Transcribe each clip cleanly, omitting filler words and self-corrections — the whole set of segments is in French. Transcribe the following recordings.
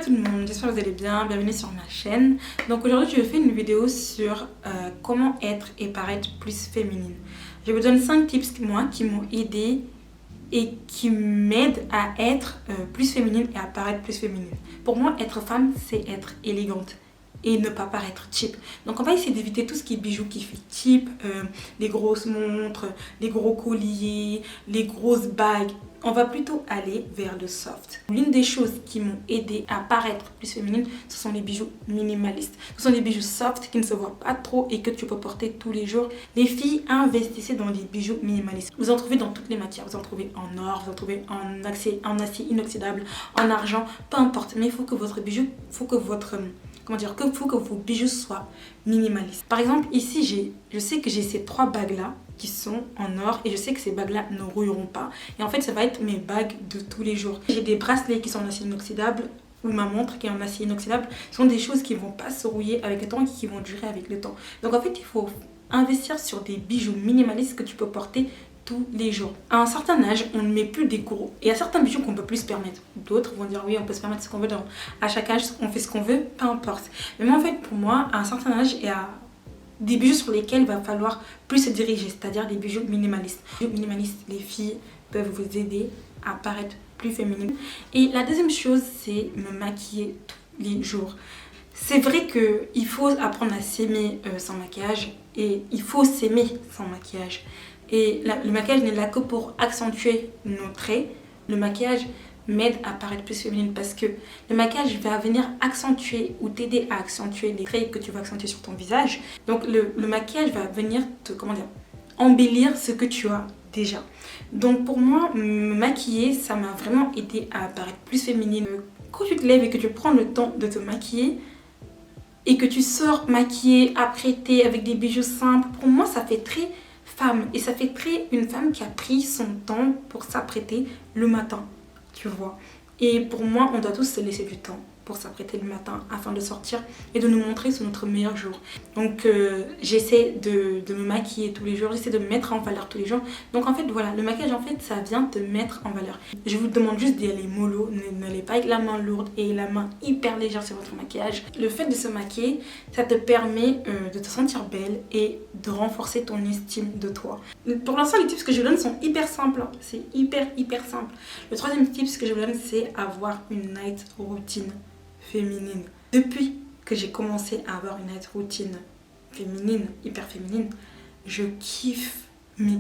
tout le monde, j'espère que vous allez bien, bienvenue sur ma chaîne. Donc aujourd'hui je vais faire une vidéo sur comment être et paraître plus féminine. Je vous donne 5 tips moi qui m'ont aidé et qui m'aident à être plus féminine et à paraître plus féminine. Pour moi, être femme, c'est être élégante et ne pas paraître cheap. Donc on va essayer d'éviter tout ce qui est bijoux qui fait cheap, les grosses montres, les gros colliers, les grosses bagues. On va plutôt aller vers le soft. L'une des choses qui m'ont aidé à paraître plus féminine, ce sont les bijoux minimalistes. Ce sont des bijoux soft qui ne se voient pas trop et que tu peux porter tous les jours. Les filles, investissez dans les bijoux minimalistes. Vous en trouvez dans toutes les matières. Vous en trouvez en or, vous en trouvez en acier inoxydable, en argent, peu importe. Mais il faut que votre bijou, faut que vos bijoux soient minimalistes. Par exemple, ici, je sais que j'ai ces 3 bagues-là qui sont en or et je sais que ces bagues-là ne rouilleront pas. Et en fait, ça va être mes bagues de tous les jours. J'ai des bracelets qui sont en acier inoxydable ou ma montre qui est en acier inoxydable. Ce sont des choses qui ne vont pas se rouiller avec le temps et qui vont durer avec le temps. Donc en fait, il faut investir sur des bijoux minimalistes que tu peux porter tous les jours. À un certain âge, on ne met plus des gros. Et il y a certains bijoux qu'on peut plus se permettre. D'autres vont dire oui, on peut se permettre ce qu'on veut. À chaque âge, on fait ce qu'on veut, peu importe. Mais moi, en fait, pour moi, à un certain âge et à des bijoux sur lesquels il va falloir plus se diriger, c'est-à-dire des bijoux minimalistes. Les bijoux minimalistes, les filles peuvent vous aider à paraître plus féminine. Et la deuxième chose, c'est me maquiller tous les jours. C'est vrai qu'il faut apprendre à s'aimer sans maquillage et il faut s'aimer sans maquillage. Et le maquillage n'est là que pour accentuer nos traits. Le maquillage m'aide à paraître plus féminine parce que le maquillage va venir accentuer ou t'aider à accentuer les traits que tu vas accentuer sur ton visage. Donc le maquillage va venir embellir ce que tu as déjà. Donc pour moi, me maquiller, ça m'a vraiment aidé à paraître plus féminine. Quand tu te lèves et que tu prends le temps de te maquiller et que tu sors maquillée, apprêtée avec des bijoux simples, pour moi ça fait très femme et ça fait très une femme qui a pris son temps pour s'apprêter le matin. Tu vois. Et pour moi, on doit tous se laisser du temps pour s'apprêter le matin afin de sortir et de nous montrer sur notre meilleur jour. Donc j'essaie de me maquiller tous les jours, j'essaie de me mettre en valeur tous les jours. Donc en fait voilà, le maquillage en fait ça vient te mettre en valeur. Je vous demande juste d'y aller mollo, n'allez pas avec la main lourde et la main hyper légère sur votre maquillage. Le fait de se maquiller, ça te permet de te sentir belle et de renforcer ton estime de toi. Pour l'instant les tips que je vous donne sont hyper simples, c'est hyper simple. Le troisième tips que je vous donne c'est avoir une night routine féminine. Depuis que j'ai commencé à avoir une night routine féminine, hyper féminine, je kiffe. Mais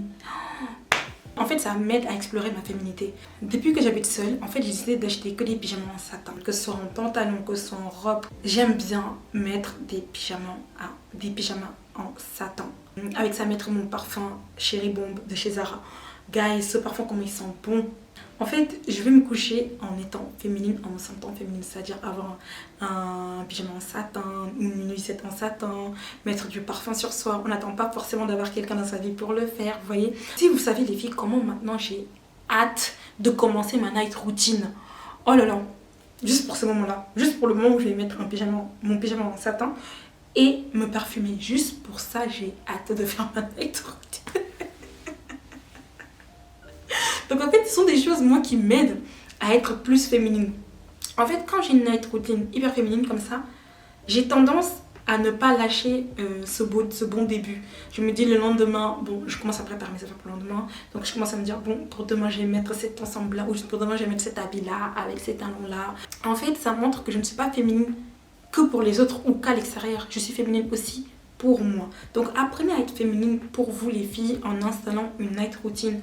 en fait, ça m'aide à explorer ma féminité. Depuis que j'habite seule, en fait, j'ai décidé d'acheter que des pyjamas en satin, que ce soit en pantalon, que ce soit en robe. J'aime bien mettre des pyjamas en satin. Avec ça, mettre mon parfum Cherry Bomb de chez Zara. Guys, ce parfum, comment il sent bon. En fait, je vais me coucher en étant féminine, en me sentant féminine, c'est-à-dire avoir un pyjama en satin, une nuisette en satin, mettre du parfum sur soi. On n'attend pas forcément d'avoir quelqu'un dans sa vie pour le faire, vous voyez. Si vous savez les filles, comment maintenant j'ai hâte de commencer ma night routine. Oh là là, juste pour ce moment-là, juste pour le moment où je vais mettre mon pyjama en satin et me parfumer. Juste pour ça, j'ai hâte de faire ma night routine. Donc en fait, ce sont des choses, moi, qui m'aident à être plus féminine. En fait, quand j'ai une night routine hyper féminine comme ça, j'ai tendance à ne pas lâcher ce bon début. Je me dis le lendemain, bon, je commence à préparer mes affaires pour le lendemain. Donc je commence à me dire, bon, pour demain, je vais mettre cet ensemble-là, ou pour demain, je vais mettre cet habit-là, avec ces talons-là. En fait, ça montre que je ne suis pas féminine que pour les autres ou qu'à l'extérieur. Je suis féminine aussi pour moi. Donc apprenez à être féminine pour vous, les filles, en installant une night routine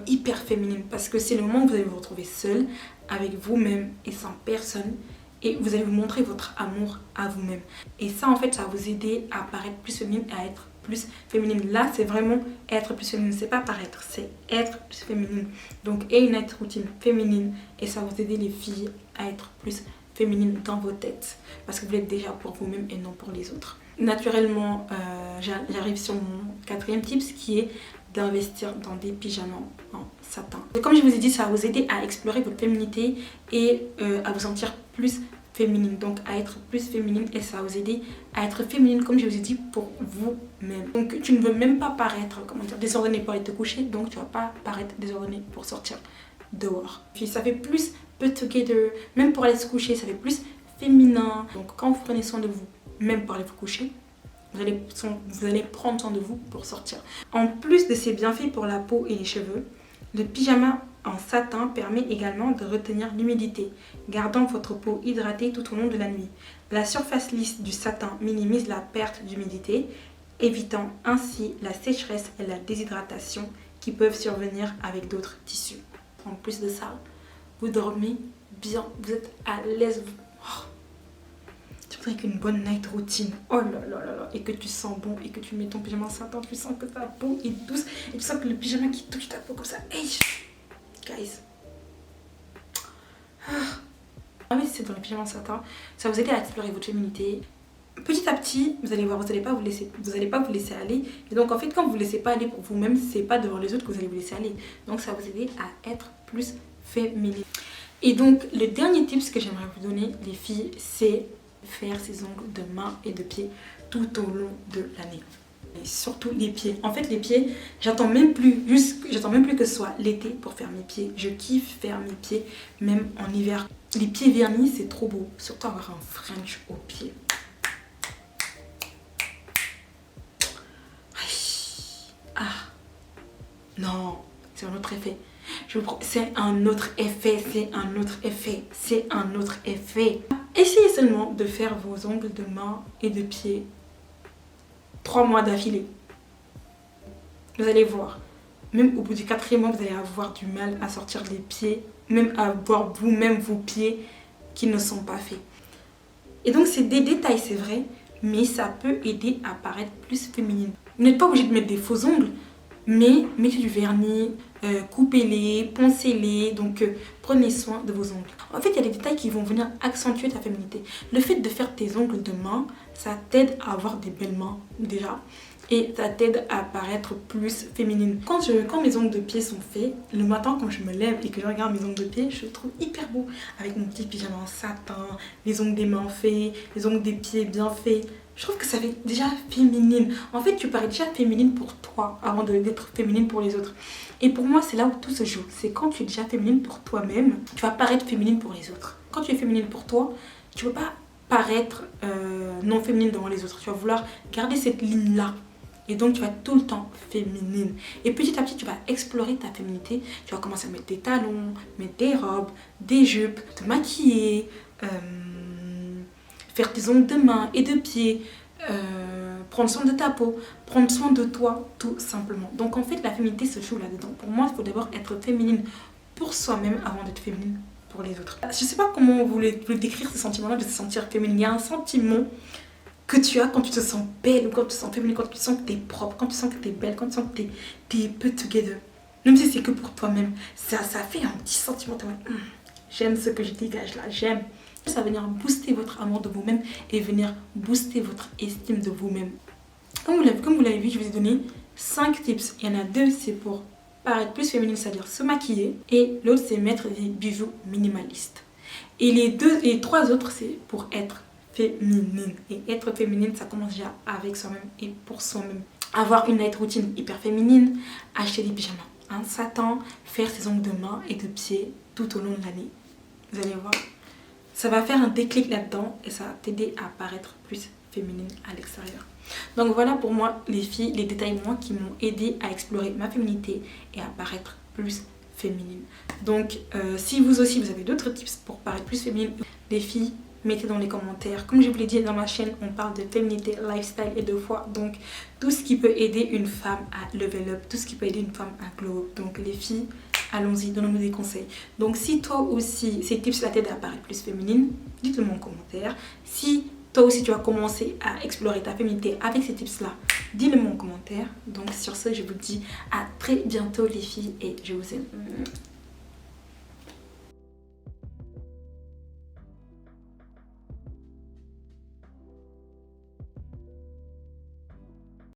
hyper féminine, parce que c'est le moment où vous allez vous retrouver seule avec vous-même et sans personne et vous allez vous montrer votre amour à vous-même et ça en fait ça va vous aider à paraître plus féminine, à être plus féminine. Là c'est vraiment être plus féminine, c'est pas paraître, c'est être plus féminine. Donc ayez une night routine féminine et ça va vous aider les filles à être plus féminine dans vos têtes parce que vous l'êtes déjà pour vous-même et non pour les autres. Naturellement j'arrive sur mon 4e tips qui est d'investir dans des pyjamas en satin. Et comme je vous ai dit, ça va vous aider à explorer votre féminité et à vous sentir plus féminine, donc à être plus féminine et ça va vous aider à être féminine comme je vous ai dit pour vous-même. Donc tu ne veux même pas paraître désordonnée pour aller te coucher, donc tu vas pas paraître désordonnée pour sortir dehors. Puis ça fait plus put together, même pour aller se coucher, ça fait plus féminin. Donc quand vous prenez soin de vous, même pour aller vous coucher, vous allez prendre soin de vous pour sortir. En plus de ses bienfaits pour la peau et les cheveux, le pyjama en satin permet également de retenir l'humidité, gardant votre peau hydratée tout au long de la nuit. La surface lisse du satin minimise la perte d'humidité, évitant ainsi la sécheresse et la déshydratation qui peuvent survenir avec d'autres tissus. En plus de ça, vous dormez bien, vous êtes à l'aise. Surtout avec une bonne night routine. Oh là là là là. Et que tu sens bon et que tu mets ton pyjama en satin, tu sens que ta peau est douce et tu sens que le pyjama qui touche ta peau comme ça. Hey, guys. Investissez dans le pyjama en satin, ça va vous aider à explorer votre féminité. Petit à petit, vous allez voir, vous n'allez pas vous laisser aller. Et donc en fait, quand vous ne laissez pas aller pour vous-même, c'est pas devant les autres que vous allez vous laisser aller. Donc ça va vous aider à être plus féminine. Et donc le dernier tips que j'aimerais vous donner, les filles, c'est faire ses ongles de main et de pied tout au long de l'année. Et surtout les pieds. En fait, les pieds, j'attends même plus que ce soit l'été pour faire mes pieds. Je kiffe faire mes pieds, même en hiver. Les pieds vernis, c'est trop beau. Surtout avoir un French au pied. Ah, non, c'est un autre effet. C'est un autre effet. Essayez seulement de faire vos ongles de main et de pied 3 mois d'affilée. Vous allez voir, même au bout du 4e mois, vous allez avoir du mal à sortir les pieds, même à voir vous-même vos pieds qui ne sont pas faits. Et donc c'est des détails, c'est vrai, mais ça peut aider à paraître plus féminine. Vous n'êtes pas obligé de mettre des faux ongles, mais mettez du vernis, coupez-les, poncez-les, donc prenez soin de vos ongles. En fait, il y a des détails qui vont venir accentuer ta féminité. Le fait de faire tes ongles de main, ça t'aide à avoir des belles mains déjà. Et ça t'aide à paraître plus féminine. Quand mes ongles de pied sont faits, le matin quand je me lève et que je regarde mes ongles de pied, je les trouve hyper beaux. Avec mon petit pyjama en satin, les ongles des mains faits, les ongles des pieds bien faits. Je trouve que ça fait déjà féminine. En fait, tu parais déjà féminine pour toi avant d'être féminine pour les autres. Et pour moi, c'est là où tout se joue. C'est quand tu es déjà féminine pour toi-même, tu vas paraître féminine pour les autres. Quand tu es féminine pour toi, tu ne peux pas paraître non féminine devant les autres. Tu vas vouloir garder cette ligne-là. Et donc, tu vas être tout le temps féminine. Et petit à petit, tu vas explorer ta féminité. Tu vas commencer à mettre des talons, mettre des robes, des jupes, te maquiller, faire tes ongles de main et de pied, prendre soin de ta peau, prendre soin de toi, tout simplement. Donc, en fait, la féminité se joue là-dedans. Pour moi, il faut d'abord être féminine pour soi-même avant d'être féminine pour les autres. Je ne sais pas comment vous voulez décrire ce sentiment-là de se sentir féminine. Il y a un sentiment que tu as quand tu te sens belle ou quand tu te sens féminine, quand tu sens que tu es propre, quand tu sens que tu es belle, quand tu sens que tu es put together. Même si c'est que pour toi-même, ça fait un petit sentiment. J'aime ce que je dégage là, j'aime. Ça va venir booster votre amour de vous-même et venir booster votre estime de vous-même. Comme vous l'avez vu, je vous ai donné 5 tips. Il y en a 2, c'est pour paraître plus féminine, c'est-à-dire se maquiller. Et l'autre, c'est mettre des bijoux minimalistes. Et les 3 autres, c'est pour être féminine. Et être féminine, ça commence déjà avec soi-même et pour soi-même. Avoir une night routine hyper féminine, acheter des pyjamas en satin, faire ses ongles de main et de pied tout au long de l'année. Vous allez voir, ça va faire un déclic là-dedans et ça va t'aider à paraître plus féminine à l'extérieur. Donc voilà pour moi les filles, les détails moi qui m'ont aidé à explorer ma féminité et à paraître plus féminine. Donc si vous aussi vous avez d'autres tips pour paraître plus féminine, les filles, mettez dans les commentaires. Comme je vous l'ai dit dans ma chaîne, on parle de féminité, lifestyle et de foi. Donc tout ce qui peut aider une femme à level up, tout ce qui peut aider une femme à glow up. Donc les filles, allons-y, donnons-nous des conseils. Donc si toi aussi ces tips là t'aident à paraître plus féminine, dites-le moi en commentaire. Si toi aussi tu vas commencer à explorer ta féminité avec ces tips là, dis-le moi en commentaire. Donc sur ce, je vous dis à très bientôt les filles et je vous aime.